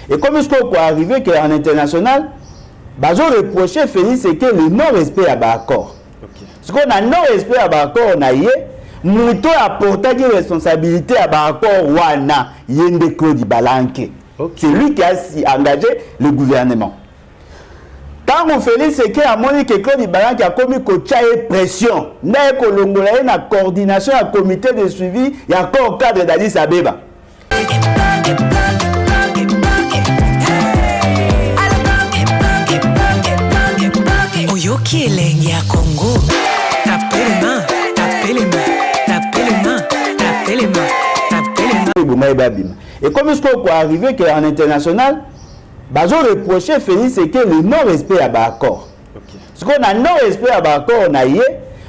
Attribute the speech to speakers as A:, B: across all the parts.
A: Et comme ce qu'on arrivé qu'en international, ils ont reproché Félix que le non-respect à l'accord. Ce qu'on a non-respect à l'accord, on a eu, Mouto a porté des responsabilités à l'accord, Wana, Yende Claude Balanke. C'est lui qui a engagé le gouvernement. Quand on Félix c'est que Monique Claude Balanke a commis une pression, il y a une coordination, un comité de suivi, il y a encore un cadre d'Addis Abeba.
B: Oyoki elengi ya Congo. Tapez les mains, tapez les mains, tapez les mains, tapez les mains, tapez les mains.
A: Et comme ce qu'on peut arriver qu'en international, ils ont reproché Félix c'est que le non-respect à l'accord. Ce qu'on a non-respect à l'accord, on a eu,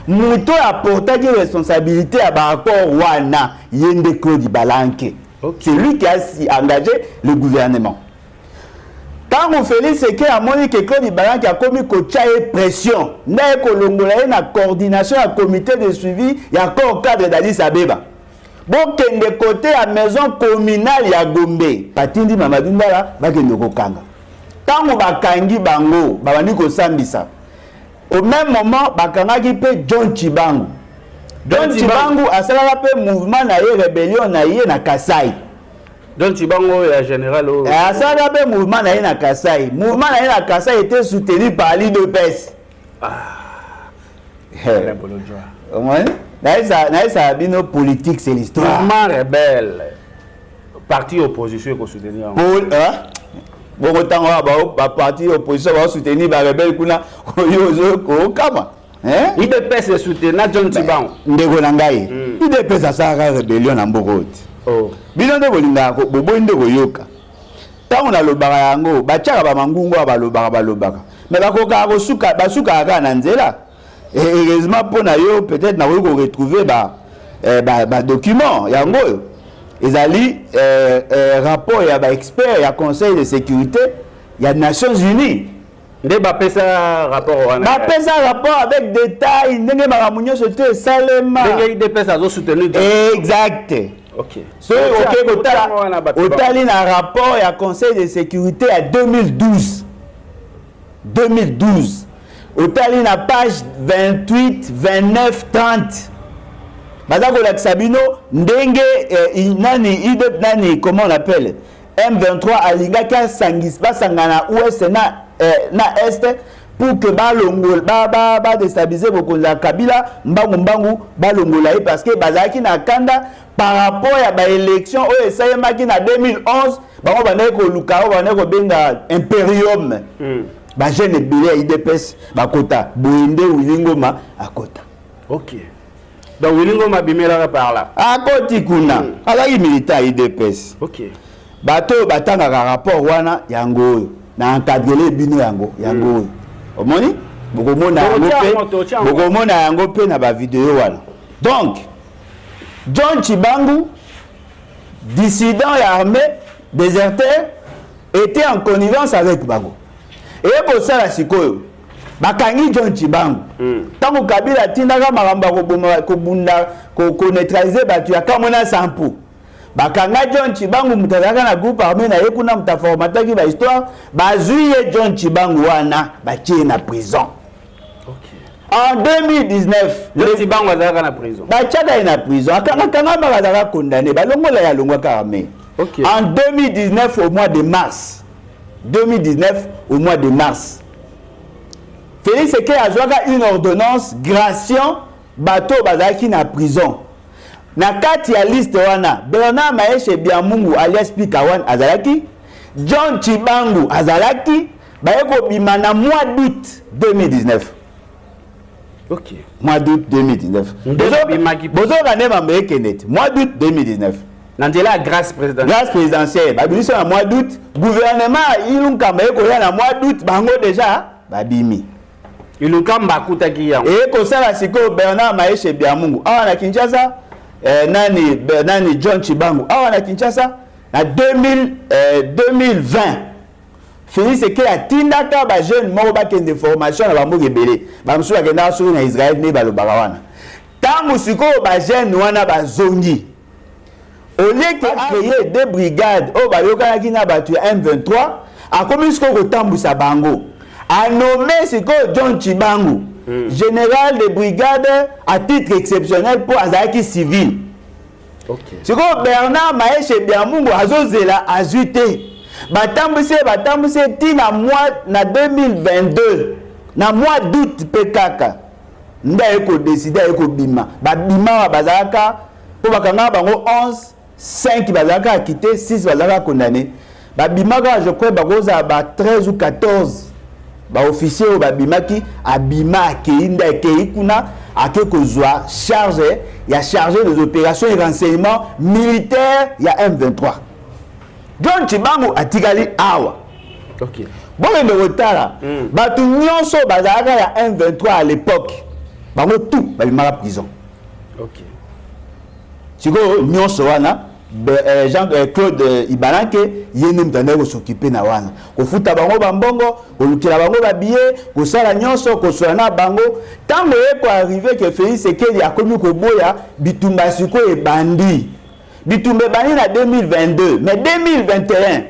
A: Mouto a porté des responsabilités à l'accord, Wana, Yende Claude Balanke. C'est lui qui a engagé le gouvernement. Quand on fait c'est que Monique Claude Balanke a commis une pression, il y a une coordination, un comité de suivi, il y a encore un cadre d'Addis Abeba. Bon, de côté à la maison communale ya Gombe, Patindi Mamadou Mbala, bakende kokanga. Quand on va kangi bango, babandi ko sambisa. Au même moment, bakangaki pe John Chibangu. John Chibangu asalaka pe mouvement na ye rébellion na ye na Kasai.
C: John Chibangu est général au
A: asalaka pe mouvement na ye na Kasai. Mouvement na ye na Kasai était soutenu par l'IDPS.
C: Le Bolodjoa.
A: Au moins Naïsa bino politique c'est l'histoire.
C: Mouvement rebelle. Parti opposition qu'on soutenir.
A: Bon autant va parti opposition va soutenir ba rebelle kuna oyozo ko kama. Hein?
C: IDPS soutenir John Chibangu.
A: Ndeko na ngai. IDPS asaka rebellion na mbokoti.
C: Oh.
A: Bino nde bolinga ko bobo ndeko yoka. Tango na lobaka yango bachaka ba mangungu balobaka. Mais bakoka ko suka basuka aka na nzela. Et heureusement pour nous, peut-être nous allons retrouver des documents. Ils ont rapport, il y a experts, il y a conseil de sécurité, il y a Nations Unies.
C: Ils ont fait ça rapport
A: avec détails. Ils ont fait ça exact.
C: Ok.
A: Autant il y a un rapport, il y a conseil de sécurité à 2012. 2012. Au tali na page 28, 29, 30. Bazako la Sabino, ndenge nani, comment on appelle M23 alinga ka sangis basangana ouest na est pour que ba déstabiliser bokonza Kabila mbangu balongola parce que bazaki na kanda par rapport à ba élection o esayemaki na 2011 bango baneko ko lukao baneko benga imperium. Ba jeune bilé IDPS bakota boinde Wilingoma akota.
C: OK. Donc Wilingoma bimela par là.
A: Akoti kuna. Alaki militant IDPS.
C: OK.
A: Bato batanga rapport wana yango na encadrer bino yango. Omoni? Bokomona yango pe na ba vidéo wana. Donc John Chibangu dissident et armé déserteur était en connivence avec Bago. Et pour ça la sikoyo bakangi John Chibangu tango Kabila tindaka maramba ko neutraliser batu ya kamona sampu bakanga John Chibangu mutazaka na groupe armé na yekuna mutaformataki ba histoire bazuye John Chibangu wana batie na prison. En 2019
C: John Chibangu azaka na prison
A: bachaka na prison akanga bazaka condamné balongola ya longwa armé. En 2019 au mois de mars 2019 au mois de mars. Félix Sekei a joué une ordonnance gration bateau bazaki na prison. Na kati ya liste wana Bernard Maeshe Biamungu alias Pikawan azalaki, John Chibangu azalaki, bayeko bima na mois d'août 2019.
C: OK.
A: Mois d'août 2019. Bozo kanema mekenet. Mois d'août 2019.
C: Nandela grâce présidentielle.
A: Grâce présidentielle. Babisi en mois d'août, gouvernement ilunka ko ya na mois d'août bango déjà babimi.
C: Ilunka mbakuta ki yango.
A: Et ko sala siko Bernard Maeshe Biamungu. Awa na Kinshasa, nani John Chibangu. Awa na Kinshasa na 2020. Félix Sekei a tindaka ba jeune moko ba kende formation na bambo gebele. Ba msu ba kenda suru na Israël ne balobaka wana. Tango siko ba jeune wana bazongi. au lieu que créer deux brigades au bayoka qui n'a battu M23 a commis ce qu'on tambusa bango a nommé ce que John Chibangu général de brigade à titre exceptionnel pour Azaki civil. Ce que Bernard Maeshe Biamungo azozela azuté batambuse tina mois na 2022 na mois d'août pekaka nda eko décider eko bima babima bazaka pour bakanga bango 11 5 bazaka quitté 6 bazaka condamné babima je crois bakoza ba 13 ou 14 ba officier au babimaki abima keinda keikuna ake kozwa charge ya chargé des opérations et renseignements militaires ya M23 John Chibangu atikali awa.
C: OK.
A: Bon mais retard batu nyonso bazaka ya M23 à l'époque bango tout babima prison.
C: OK.
A: Siko nyonso wana Jean-Claude Ibalanke yene mtandao ko s'occuper na wana ko futa bango bambongo ko lukila bango babiye ko sala nyonso ko soana bango tango eko arrivé que Félix Sekeli akomi ko boya bitumba siko e bandi bitumba bani na 2022 mais 2021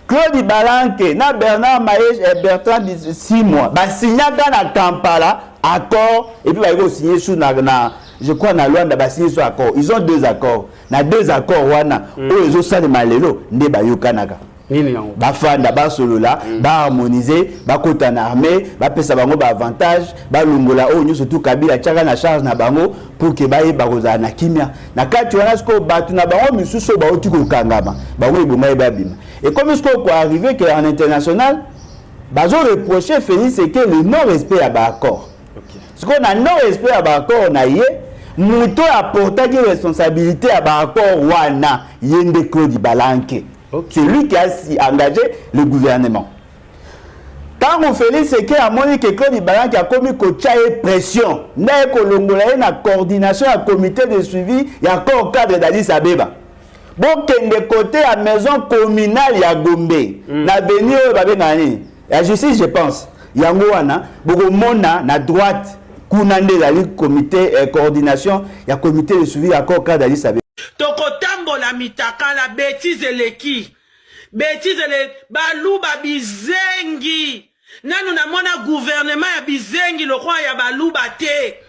A: Claude Ibalanke na Bernard Maeshe et Bertrand 6 mois ba signaka na Kampala accord et puis ba ko signer sous na je crois na Luanda ba signer sur accord ils ont 2 accords na 2 accords wana o ezo sale malelo nde ba yokanaka
C: nini yango
A: ba fanda ba solola ba harmoniser ba kota na armée ba pesa bango ba avantage ba lungola o nyo surtout Kabila tchaka na charge na bango pour que ba yeba koza na kimia na kati wana sko batu na bango misuso ba oti ko kangama bango iboma ba bima et comme ce qu'on arrivé que en international bazo reprocher Félix que le non respect à ba accord. Ce qu'on a non respect à ba accord na yé Mouto a porté des responsabilités à Baracor Wana Yende Claude Ibalanke. C'est lui qui a engagé le gouvernement. Quand on fait ce qu'il a montré que Claude Ibalanke a commis une pression, n'a colongolé na coordination à comité de suivi, il y a encore cadre d'Addis Abeba. Bon, de côté à maison communale ya Gombe, na venir la justice je pense. Yango wana, beaucoup mona na droite. Kunande la comité coordination ya comité de suivi accord cadre d'Addis Abeba.
D: Tokotambo la mitaka la bêtise leki. Bêtise le baluba bizengi. Nanu na mona gouvernement ya bizengi le roi ya baluba te.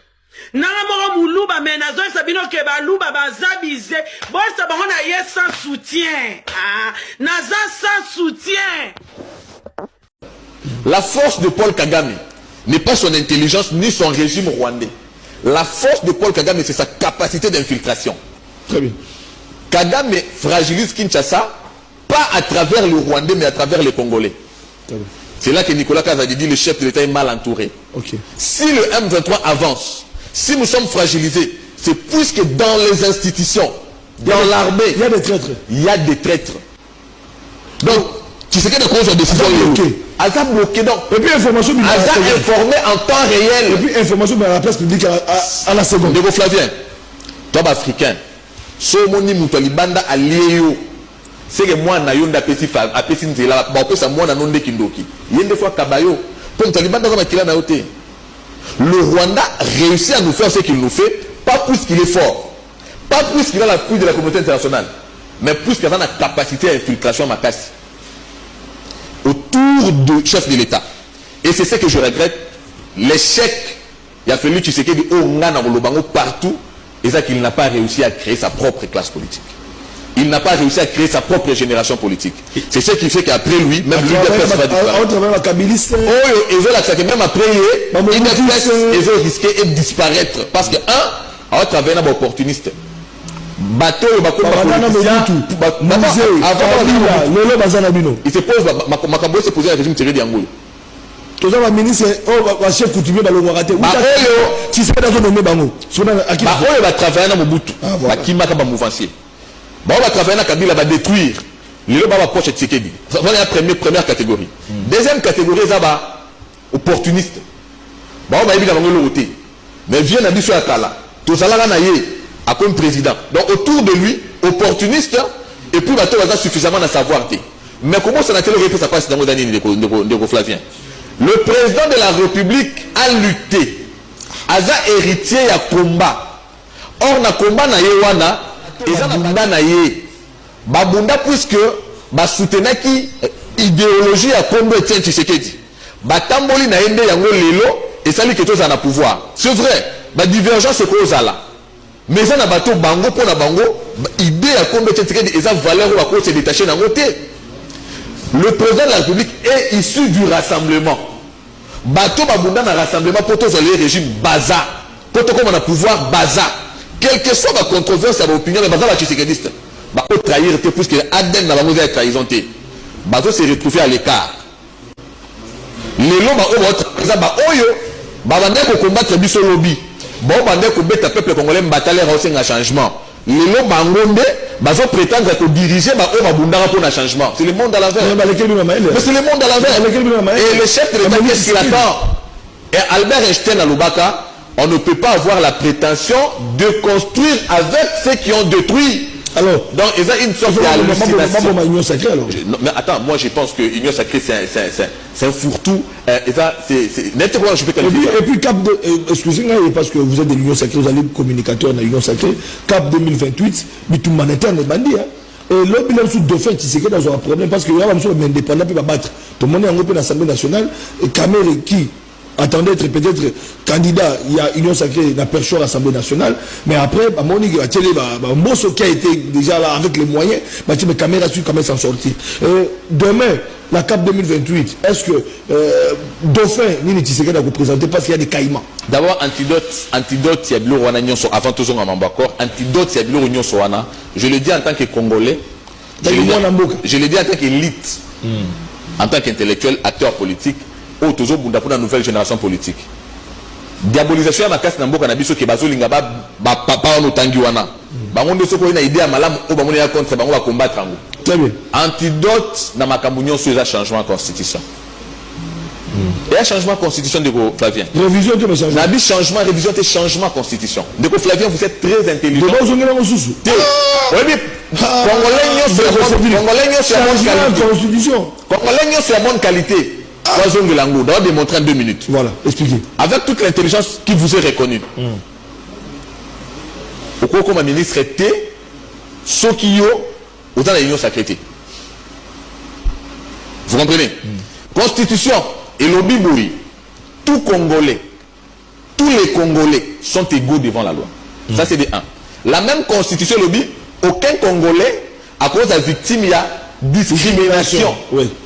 D: Nanga moko muluba menazo sabino ke baluba bazabize. Bosa bahona ye sans soutien. Ah, naza sans soutien.
E: La force de Paul Kagame n'est pas son intelligence ni son régime rwandais. La force de Paul Kagame, c'est sa capacité d'infiltration.
F: Très bien.
E: Kagame fragilise Kinshasa, pas à travers le Rwandais, mais à travers les Congolais. C'est là que Nicolas Kazadi dit le chef de l'État est mal entouré.
F: Okay.
E: Si le M23 avance, si nous sommes fragilisés, c'est puisque dans les institutions, dans l'armée,
F: il y a des traîtres.
E: Il y a des traîtres. Donc, tu sais que les causes de décision
F: elle t'a bloqué. Donc, et puis information
E: informé en temps réel.
F: Et puis information dans la presse publique à la seconde.
E: Ndeko Flavien, toi africain, so moni mutalibanda alieyo. C'est que moi na yonda petit a petit nzela ba pesa moi na nonde kindoki. Yende fois kabayo, pour mutalibanda comme kila na yote. Le Rwanda réussit à nous faire ce qu'il nous fait, pas plus qu'il est fort, pas plus qu'il a l'appui de la communauté internationale, mais plus qu'il a la capacité à infiltration makasi autour du chef de l'État. Et c'est ce que je regrette, l'échec. Il a fallu Tshisekedi partout, et ça qu'il n'a pas réussi à créer sa propre classe politique. Il n'a pas réussi à créer sa propre génération politique. C'est ce qui fait qu'après lui, même l'UDPS va disparaître. Et même après, ils ont risqué de disparaître. Parce que, un, à travers un opportuniste. Bateau il se pose Makambo se poser la régime tiré d'Angoulou.
F: Tous les ministres chef coutumier balongorate si c'est dans nommé bango
E: va travailler dans Mobutu bakima ka ba mouvancier va travailler na Kabila va détruire le ba poche Tshisekedi. Ça c'est la première catégorie. Deuxième catégorie ça va opportuniste ba yebi na bango loté mais vient na biso ya kala to salaka na ye comme président. Donc autour de lui, opportuniste, et puis bateau a suffisamment de savoir. Mais comment ça n'a-t-il réussi à passer dans les années de Flavien? Le président de la République a lutté. Aza héritier ya combat. Or na combat na yewana, eza na banda na ye babunda puisque basoutenaki idéologie ya Kombo Etienne Tshisekedi batamboli na yende yango lelo esali ke tozala na pouvoir. C'est vrai badivergence ekozala mais eza na bato bango mpo na bango idée ya Kombo Etienne Tshisekedi eza valeur oyo bakoki se détacher nango te. Le président de la République est issu du rassemblement. Bato babunda na rassemblement pour tous les régimes baza. Pour tout comme on a pouvoir baza. Quelle que soit la controverse à l'opinion, mais baza va Tshisekediste. Bah au trahir puisque Aden n'a pas besoin de trahison. Bato s'est retrouvé à l'écart. Les lois bah oyo bah bandé pour combattre biso lobby. Bon bandé pour mettre peuple congolais bataler aussi un changement. Les lois bangonde bazo prétendre que diriger bah on va bundara pour un changement. C'est le monde à l'envers. Mais c'est le monde à l'envers. Et le chef de l'État qu'est-ce qu'il attend? Et Albert Einstein à Lubaka, on ne peut pas avoir la prétention de construire avec ceux qui ont détruit. Alors, donc il y a une sorte d'hallucination. Mais attends, moi je pense que l'union sacrée c'est un fourre-tout. Et ça, c'est nettement je peux qualifier.
F: Et puis cap de, excusez-moi parce que vous êtes de l'union sacrée, vous allez communicateur de l'union sacrée. Cap 2028, mais tout le monde est bandit. Et l'autre il a sous dauphin qui c'est que dans un problème parce que là on est indépendant puis va battre. Tout le monde est en groupe l'Assemblée nationale et Kamere qui attendait être peut-être candidat, il y a Union Sacrée, la perche à l'Assemblée nationale, mais après, Monique Mosso qui a été déjà là avec les moyens, mais Caméra a su quand même s'en sortir. Demain, la CAP 2028, est-ce que Dauphin, Nini Tshisekedi a représenté parce qu'il y a des caïmans?
E: D'abord, antidote, il y a Bilo Wanagnon, avant tout ça, antidote, il y a Bilo Wanagnon Soana. Je le dis en tant que Congolais, je le dis en tant qu'élite, en tant qu'intellectuel, acteur politique, ou toujours pour la nouvelle génération politique. Diabolisation à ma casse n'amboka na biso ke bazolinga ba papa on tangiwana. Ba ngondo soko ina idée malamu o ba mona contre ba va combattre ngo.
F: Très bien.
E: Antidote na makambunyo sur le changement constitution. Et un changement constitution de Flavien.
F: Révision de changement.
E: Na bi changement révision de changement constitution. De Flavien vous êtes très intelligent.
F: De bozongela mosusu.
E: Oui mais Congolais c'est la bonne
F: constitution.
E: Congolais c'est la bonne qualité. On doit démontrer en 2 minutes.
F: Voilà, expliquez.
E: Avec toute l'intelligence qui vous est reconnue. Pourquoi comme ministre était ce qui y a autant l'union sacrée. Vous comprenez? Constitution et lobby bouri. Tout Congolais, tous les Congolais sont égaux devant la loi. Ça c'est de 1. La même constitution lobby, aucun Congolais à cause de la victime il y a discrimination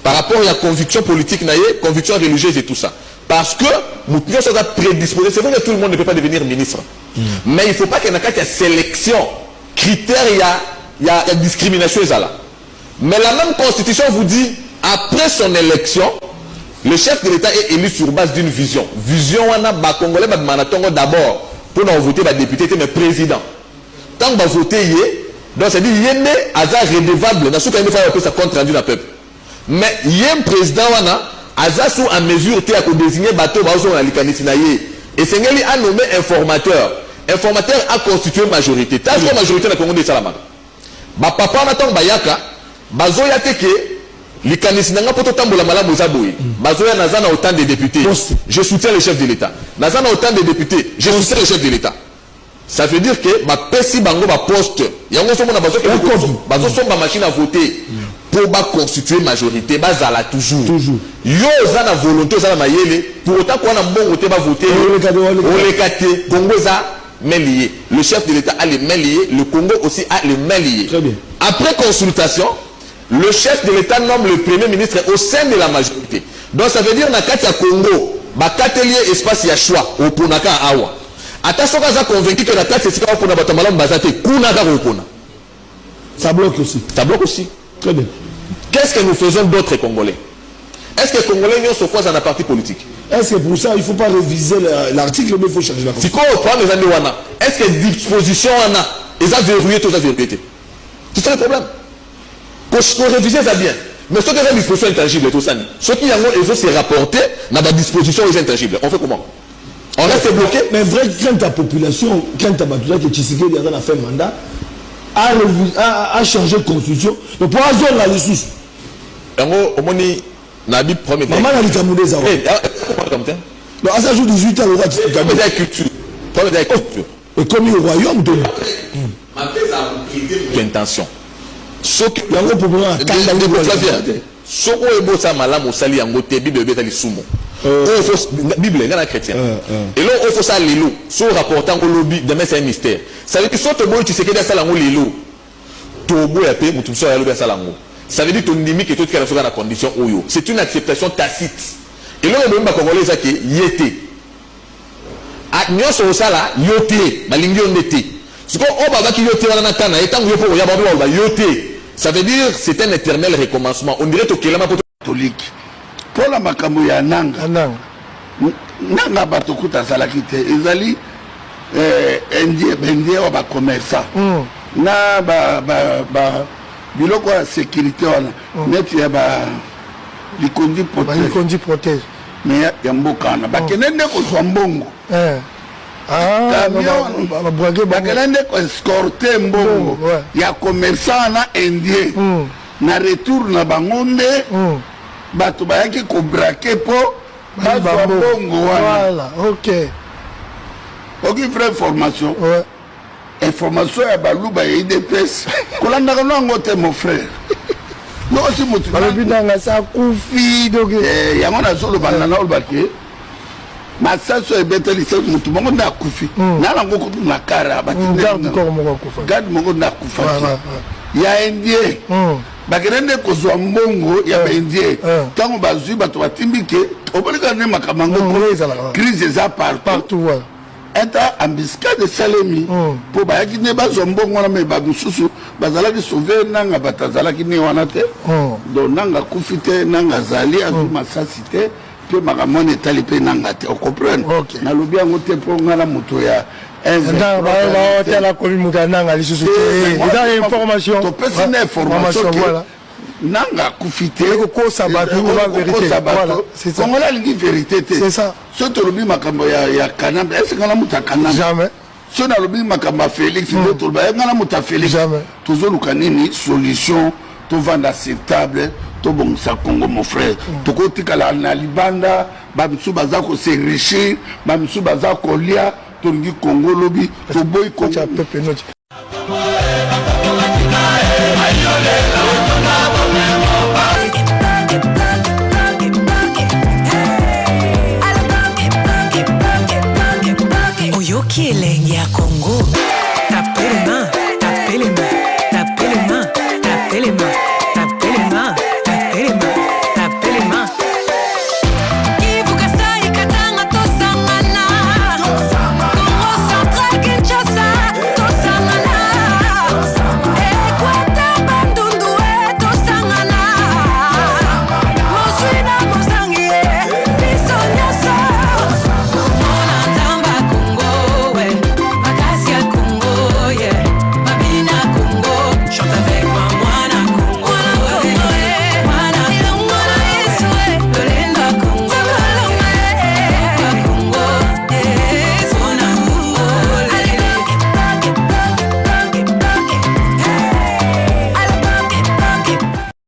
E: par rapport à la conviction politique, conviction religieuse et tout ça. Parce que nous sommes prédisposés. C'est vrai que tout le monde ne peut pas devenir ministre. Mais il ne faut pas qu'il y ait une sélection. Critères, il y a discrimination. Mais la même constitution vous dit, après son élection, le chef de l'État est élu sur base d'une vision. Vision, on a Congolais d'abord pour nous voter député, mais président. Tant que vous votez, donc c'est-à-dire qu'il y a un redevable, dans ce cas il faut ça compte rendu dans le peuple. Mais il y a un président qui a mesure de désigner bateau dans la et c'est lui a nommé informateur. Informateur a constitué majorité. Tant que majorité dans le Congo de Salamaka. Papa Nathan Bayaka, bazoya teke likanisi nanga poto tambola malamu zaboui. Bazoya nazana autant de députés. Je soutiens le chef de l'État. Nazana autant de députés. Je soutiens le chef de l'État. Ça veut dire que ma pesi bango ba poste yango somo na bazo ke bazo somba machine à voter pour ba constituer majorité bazala toujours yo za na volonté za na mayele pour autant qu'on a mbongo te ba voter on les kate Congo za main liée. Le chef de l'État a les mains liées, le Congo aussi a les mains liées.
F: Très bien.
E: Après consultation, le chef de l'État nomme le premier ministre au sein de la majorité. Donc ça veut dire na kati ya Congo ba katelier espace ya choix au ponaka awa. Attention quand ça convaincu que la taxe c'est pour n'abattre malheur basate kuna ga repona.
F: Ça bloque aussi.
E: Ça bloque aussi.
F: Très bien.
E: Qu'est-ce que nous faisons d'autres Congolais? Est-ce que les Congolais n'y ont se fois dans la partie politique?
F: Est-ce que pour ça il ne faut pas réviser l'article mais il faut changer la
E: constitution? Si on prend les années wana, est-ce que disposition wana ils ont verrouillé tout ça vérité? C'est ça le problème. Pour réviser ça bien. Mais ceux qui ont des dispositions intangibles tout ça, ceux qui ont se rapporté dans la disposition intangibles, on fait comment? On reste bloqué.
F: Mais vrai, quand ta population, quand ta battuta que Tshisekedi a fait mandat, a changé de constitution, donc pour avoir la ressource.
E: Au moins, Nabi premier.
F: Maman a dit Kamoudé Zawa. Donc à ça joue 18 ans, on va dire.
E: Culture.
F: Et comme il est au royaume, donc.
E: intention. Soki
F: yango problème
E: soko ebo sa malamu sali yango te Bible beta lisumo. Bible ngana chrétien. Et là il faut ça lelo, so rapportant au lobby demain c'est un mystère. Ça veut dire que soto boy tu sais que ça lango lelo. To boy apé mutu so ya lobby ça lango. Ça veut dire ton limite et tout qui est dans la condition oyo. C'est une acceptation tacite. Et là on va congolais ça qui yété. A nyoso sala yoté, na lingi ondete. Ce qu'on on va qui yoté wana tana etant yopo ya babo ba yoté. Ça veut dire c'est un éternel recommencement. On dirait que kelama
G: catholique. Pour la makambo ya nanga. Nanga batokuta salaki te. Ezali indien wa ba commerçant. Na ba biloko ya sécurité wana. Net ya ba likondi protège. Mais ya mboka na ba kenende ko mbongo. Bakelende ko escorter mbongo ya commerçant na indien na retour na bangonde bato bayaki ko braquer po bazwa mbongo wana.
F: OK.
G: OK, vraie information. Information ya baluba ya IDPS kolanda kanango te mon frère. No aussi mutu
F: ba bidanga sa kufi doge
G: yango na solo banana olbake masaso ebeteli se mutu mongo na kufi na nango ko na kara
F: garde corps mongo kufa
G: garde mongo na kufa ya indien bakerende ko zwa mbongo ya indien tango bazui bato batimbike obalika ne makamango crise za partout eta embuscade salemi po bayaki ne bazwa mbongo na me babususu bazalaki sauver nanga batazalaki ne wana te donc nanga kufite nanga zali azu masasi te pe makamone tali pe nanga te o comprendre na lobi yango te po ngana moto ya
F: la communauté nanga lisusu te ida information
G: to pesi na information voilà nanga kufite
F: ko sabatu la vérité voilà c'est ça
G: on a la vérité
F: c'est ça
G: ce to lobi makambo ya kanamba est-ce ngana muta kanamba
F: jamais
G: ce na lobi makambo Félix to ba ngana muta Félix
F: jamais
G: toujours kanini solution to vendre acceptable to bongisa Congo mon frère to kotikala na libanda ba bisu baza ko s'enrichir ba bisu baza ko lia to ngi Congo lobi to boy ko cha
F: pepe noche